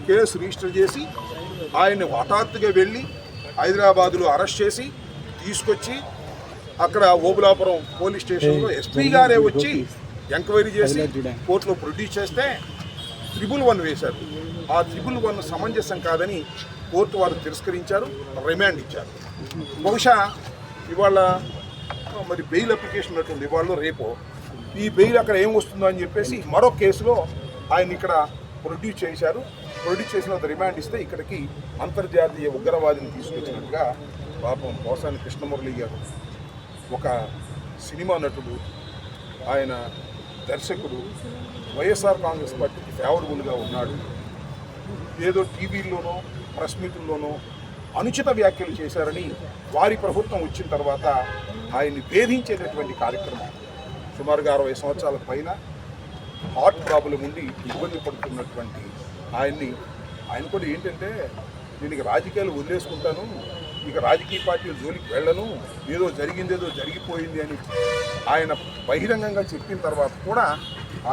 Case register చేసి ఆయన్ని హఠాత్తుగా వెళ్ళి హైదరాబాదులో అరెస్ట్ చేసి తీసుకొచ్చి అక్కడ ఓబులాపురం పోలీస్ స్టేషన్లో ఎస్పీ గారే వచ్చి ఎంక్వైరీ చేసి కోర్టులో ప్రొడ్యూస్ చేస్తే 111 వేశారు. ఆ 111 సమంజసం కాదని కోర్టు వారు తిరస్కరించారు, రిమాండ్ ఇచ్చారు. బహుశా ఇవాళ మరి బెయిల్ అప్లికేషన్ ఉన్నట్టుంది, ఇవాళ రేపు ఈ బెయిల్ అక్కడ ఏం వస్తుందో అని చెప్పేసి మరో కేసులో ఆయన ఇక్కడ ప్రొడ్యూస్ చేశారు. ప్రొడ్యూస్ చేసిన రిమాండ్ ఇస్తే ఇక్కడికి అంతర్జాతీయ ఉగ్రవాదిని తీసుకొచ్చినట్టుగా పాపం పోసాని కృష్ణమురళి గారు ఒక సినిమా నటుడు, ఆయన దర్శకుడు, వైఎస్ఆర్ కాంగ్రెస్ పార్టీకి ఫేవరబుల్గా ఉన్నాడు. ఏదో టీవీల్లోనో ప్రెస్ మీటుల్లోనో అనుచిత వ్యాఖ్యలు చేశారని వారి ప్రభుత్వం వచ్చిన తర్వాత ఆయన్ని వేధించేటటువంటి కార్యక్రమం. సుమారుగా 60 సంవత్సరాల పైన హార్ట్ ప్రాబ్లం ఉండి ఇబ్బంది పడుతున్నటువంటి ఆయన కూడా ఏంటంటే నేను ఇక రాజకీయాలు వదిలేసుకుంటాను, ఇక రాజకీయ పార్టీల జోలికి వెళ్ళను, ఏదో జరిగిపోయింది అని ఆయన బహిరంగంగా చెప్పిన తర్వాత కూడా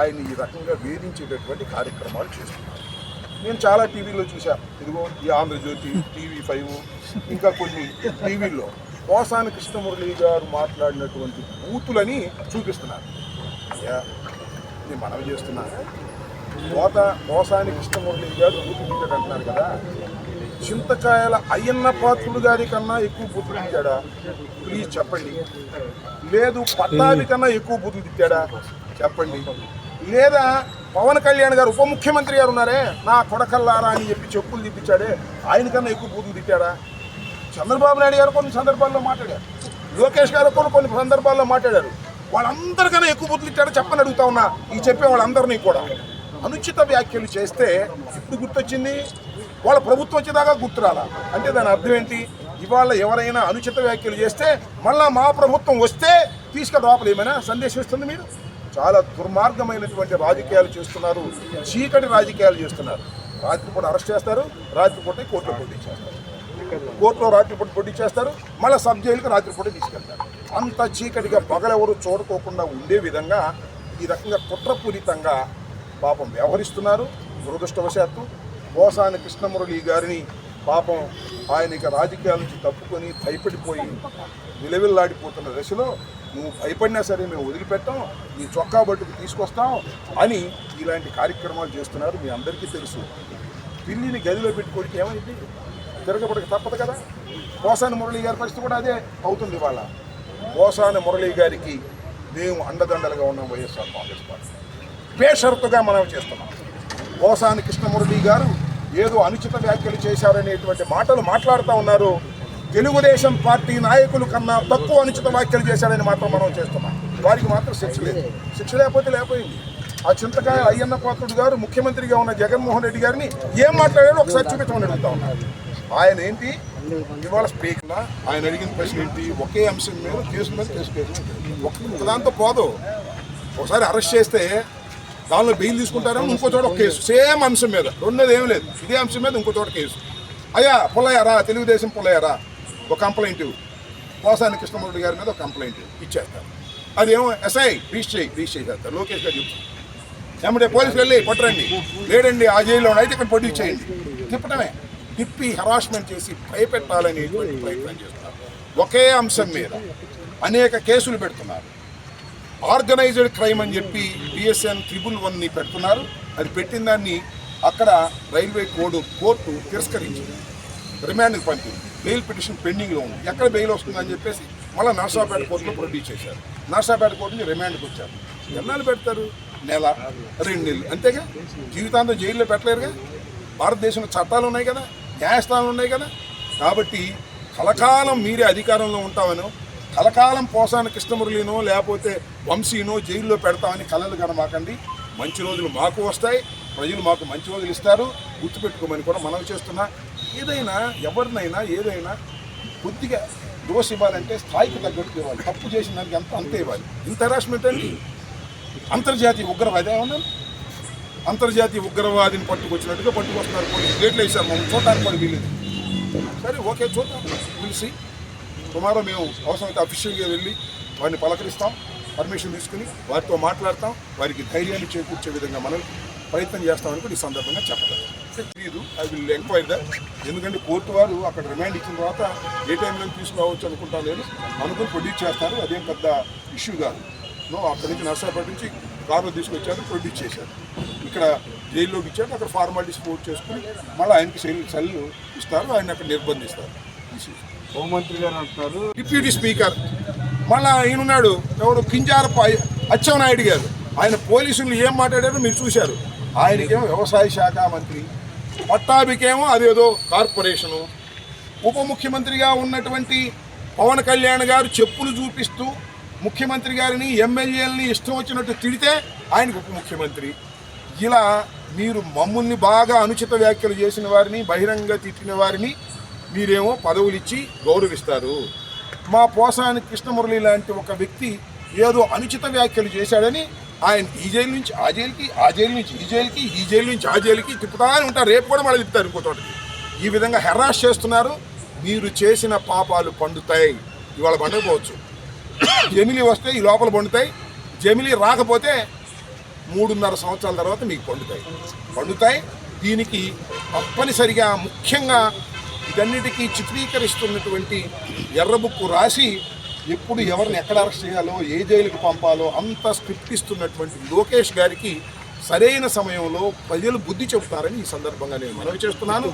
ఆయన ఈ రకంగా వేధించేటటువంటి కార్యక్రమాలు చేస్తున్నారు. నేను చాలా టీవీలో చూశాను, ఇదిగో ఈ ఆంధ్రజ్యోతి, TV5 ఇంకా కొన్ని టీవీల్లో పోసాని కృష్ణమురళి గారు మాట్లాడినటువంటి బూతులని చూపిస్తున్నారు. నేను మనవి చేస్తున్నాను, పోసాని కృష్ణమురళి గారు బూతులు తిట్టాడు అంటున్నారు కదా, చింతకాయల అయ్యన్న పాత్రుడు గారి కన్నా ఎక్కువ బూతులు తిట్టాడా? ప్లీజ్ చెప్పండి. లేదు పట్టాభి కన్నా ఎక్కువ బూతులు తిట్టాడా? చెప్పండి. లేదా పవన్ కళ్యాణ్ గారు ఉప ముఖ్యమంత్రి గారు ఉన్నారే, నా కొడకల్లారా అని చెప్పి చెప్పులు తిప్పించాడే, ఆయన కన్నా ఎక్కువ బూతులు తిట్టాడా? చంద్రబాబు నాయుడు గారు కొన్ని సందర్భాల్లో మాట్లాడారు, లోకేష్ గారు కొన్ని సందర్భాల్లో మాట్లాడారు. వాళ్ళందరికన్నా ఎక్కువ బూతులు తిట్టాడో చెప్పని అడుగుతా ఉన్నా. ఈ చెప్పే వాళ్ళందరినీ కూడా అనుచిత వ్యాఖ్యలు చేస్తే ఇప్పుడు గుర్తొచ్చింది, వాళ్ళ ప్రభుత్వం వచ్చేదాకా గుర్తురాలా అంటే దాని అర్థం ఏంటి? ఇవాళ ఎవరైనా అనుచిత వ్యాఖ్యలు చేస్తే మళ్ళా మా ప్రభుత్వం వస్తే తీసుకుని లోపల ఏమైనా సందేశం ఇస్తుంది? మీరు చాలా దుర్మార్గమైనటువంటి రాజకీయాలు చేస్తున్నారు, చీకటి రాజకీయాలు చేస్తున్నారు. రాత్రిపూట అరెస్ట్ చేస్తారు, రాత్రిపూట కోర్టులో పోటీ చేస్తారు, కోర్టులో రాత్రిపూట పోటీ చేస్తారు, మళ్ళీ సబ్ జైలుకి రాత్రిపూట తీసుకెళ్తారు. అంత చీకటిగా పగలెవరు చూడకోకుండా ఉండే విధంగా ఈ రకంగా కుట్రపూరితంగా పాపం వ్యవహరిస్తున్నారు. దురదృష్టవశాత్తు పోసాని కృష్ణమురళి గారిని పాపం ఆయన ఇక రాజకీయాల నుంచి తప్పుకొని భయపడిపోయి విలవిల్లాడిపోతున్న దశలో నువ్వు భయపడినా సరే మేము వదిలిపెట్టాం, నీ చొక్కా బట్టుకు తీసుకొస్తాం అని ఇలాంటి కార్యక్రమాలు చేస్తున్నారు. మీ అందరికీ తెలుసు. పిల్లిని గదిలో పెట్టుకోడికి ఏమైంది? తిరగబడక తప్పదు కదా. పోసాని మురళి గారి పరిస్థితి కూడా అదే అవుతుంది. ఇవాళ పోసాని మురళి గారికి మేము అండదండలుగా ఉన్నాం. వైఎస్ఆర్ కాంగ్రెస్ పార్టీ బేషరతుగా మనం చేస్తున్నాం. పోసాని కృష్ణమురళి గారు ఏదో అనుచిత వ్యాఖ్యలు చేశారనేటువంటి మాటలు మాట్లాడుతూ ఉన్నారు. తెలుగుదేశం పార్టీ నాయకుల కన్నా తక్కువ అనుచిత వ్యాఖ్యలు చేశారని మాత్రం మనం చేస్తున్నాం. వారికి మాత్రం శిక్ష లేదు. శిక్ష లేకపోయింది. ఆ చింతకాయ అయ్యన్న పాత్రుడు గారు ముఖ్యమంత్రిగా ఉన్న జగన్మోహన్ రెడ్డి గారిని ఏం మాట్లాడారో ఒకసారి చూపించమని అడుగుతా ఉన్నారు. ఆయన ఏంటి ఇవాళ స్పీకర్గా ఆయన అడిగిన ప్రశ్న ఏంటి? ఒకే అంశం మీద కేసు ఒకదాంతో పోదు. ఒకసారి అరెస్ట్ చేస్తే దానిలో బెయిల్ తీసుకుంటారేమో, ఇంకో చోట ఒక కేసు సేమ్ అంశం మీద, రెండోది ఏం లేదు, ఇదే అంశం మీద ఇంకో చోట కేసు. అయ్యా పుల్లయ్యారా, తెలుగుదేశం పుల్లయ్యారా, ఒక కంప్లైంట్ పోసాని కృష్ణమురళి గారి మీద ఒక కంప్లైంట్ ఇచ్చేస్తారు. అదేమో ఎస్ఐ రిజిస్టర్ చేస్తారు. లోకేష్ గారు చెప్తారు, ఏమంటే పోలీసులు వెళ్ళి పట్టరండి, లేడండి ఆ జైల్లో అయితే ఇక్కడ ప్రొడ్యూస్ చేయండి. తిప్పి హరాస్మెంట్ చేసి భయపెట్టాలనేటువంటి ప్రయత్నం చేస్తున్నారు. ఒకే అంశం మీద అనేక కేసులు పెడుతున్నారు. ఆర్గనైజ్డ్ క్రైమ్ అని చెప్పి PSN 111 పెడుతున్నారు. అది పెట్టిన దాన్ని అక్కడ రైల్వే కోర్టు తిరస్కరించింది, రిమాండ్కి పంపింది. బెయిల్ పిటిషన్ పెండింగ్లో ఉంది. ఎక్కడ బెయిల్ వస్తుందని చెప్పేసి మళ్ళీ నర్సాపేట కోర్టులో ప్రొడ్యూస్ చేశారు. నర్సాపేట కోర్టు నుంచి రిమాండ్కి వచ్చారు. ఎన్నాళ్ళు పెడతారు? నెల, 2 నెలలు అంతేగా. జీవితాంతం జైల్లో పెట్టలేరుగా. భారతదేశంలో చట్టాలు ఉన్నాయి కదా, న్యాయస్థానాలు ఉన్నాయి కదా. కాబట్టి కలకాలం మీరే అధికారంలో ఉంటామనో, కలకాలం పోసాని కృష్ణమురళినో లేకపోతే వంశీనో జైల్లో పెడతామని కలలు కనమాకండి. మంచి రోజులు మాకు వస్తాయి, ప్రజలు మాకు మంచి రోజులు ఇస్తారు, గుర్తుపెట్టుకోమని కూడా మనం చేస్తున్నా. ఎవరినైనా ఏదైనా కొద్దిగా దోష ఇవ్వాలంటే స్థాయికి తగ్గట్టు ఇవ్వాలి. తప్పు చేసిన దానికి అంతే ఇవ్వాలి. ఇంత హరాస్మెంట్ అండి. అంతర్జాతీయ ఉగ్రవాది ఏమన్నా, అంతర్జాతీయ ఉగ్రవాదిని పట్టుకొచ్చినట్టుగా పట్టుకొస్తున్నారు. గేట్లు వేసారు, మనం చూడటానికి కూడా వీలేదు. సరే ఓకే, చూద్దాం, పిలిచి టుమారో మేము అవసరమైతే అఫీషియల్గా వెళ్ళి వారిని పలకరిస్తాం, పర్మిషన్ తీసుకుని వారితో మాట్లాడతాం, వారికి ధైర్యాన్ని చేకూర్చే విధంగా మనం ప్రయత్నం చేస్తామని కూడా ఈ సందర్భంగా చెప్పగలం. తెలియదు, ఐ విల్ ఎంక్వైరీ దట్. ఎందుకంటే కోర్టు వారు అక్కడ రిమాండ్ ఇచ్చిన తర్వాత ఏ టైంలో తీసుకురావచ్చు అనుకుంటా నేను అనుకుని ప్రొడ్యూస్ చేస్తారు. అదేం పెద్ద ఇష్యూ కాదు. అక్కడి నుంచి నర్సాపేట నుంచి కారులో తీసుకొచ్చారు, ప్రొడ్యూస్ చేశారు, ఇక్కడ జైల్లోకి ఇచ్చారు. అక్కడ ఫార్మాలిటీస్ పూర్తి చేసుకుని మళ్ళీ ఆయనకి సెల్ ఇస్తారు, ఆయన అక్కడ నిర్బంధిస్తారు. హోంమంత్రి గారు అంటున్నారు, డిప్యూటీ స్పీకర్ మళ్ళీ ఈయన ఉన్నాడు ఎవరు కింజారపు అచ్చెన్నాయుడు గారు. ఆయన పోలీసులు ఏం మాట్లాడారో మీరు చూశారు. ఆయనకేమో వ్యవసాయ శాఖ మంత్రి, పట్టాభికేమో అదేదో కార్పొరేషను. ఉప ముఖ్యమంత్రిగా ఉన్నటువంటి పవన్ కళ్యాణ్ గారు చెప్పులు చూపిస్తూ ముఖ్యమంత్రి గారిని ఎమ్మెల్యేలని ఇష్టం వచ్చినట్టు తిడితే ఆయనకు ఉప ముఖ్యమంత్రి. ఇలా మీరు మమ్మల్ని బాగా అనుచిత వ్యాఖ్యలు చేసిన వారిని, బహిరంగ తిట్టిన వారిని మీరేమో పదవులు ఇచ్చి గౌరవిస్తారు. మా పోసాని కృష్ణమురళి లాంటి ఒక వ్యక్తి ఏదో అనుచిత వ్యాఖ్యలు చేశాడని ఆయన ఈ జైలు నుంచి ఆ జైలుకి, ఆ జైలు నుంచి ఈ జైలుకి, ఈ జైలు నుంచి ఆ జైలుకి తిప్పుతానే ఉంటారు. రేపు కూడా మళ్ళీ తిప్పుతారు ఇంకో చోటకి. ఈ విధంగా హెరాస్ చేస్తున్నారు. మీరు చేసిన పాపాలు పండుతాయి. ఇవాళ పండకపోవచ్చు, జమిలీ వస్తే ఈ లోపల పండుతాయి. జమిలీ రాకపోతే 3.5 సంవత్సరాల తర్వాత మీకు పండుతాయి. దీనికి తప్పనిసరిగా ముఖ్యంగా ఇదన్నిటికీ చిత్రీకరిస్తున్నటువంటి ఎర్రబుక్కు రాసి ఎప్పుడు ఎవరిని ఎక్కడ అరెస్ట్ చేయాలో, ఏ జైలుకి పంపాలో అంత స్క్రిప్ట్ ఇస్తున్నటువంటి లోకేష్ గారికి సరైన సమయంలో ప్రజలు బుద్ధి చెబుతారని ఈ సందర్భంగా నేను మనవి చేస్తున్నాను.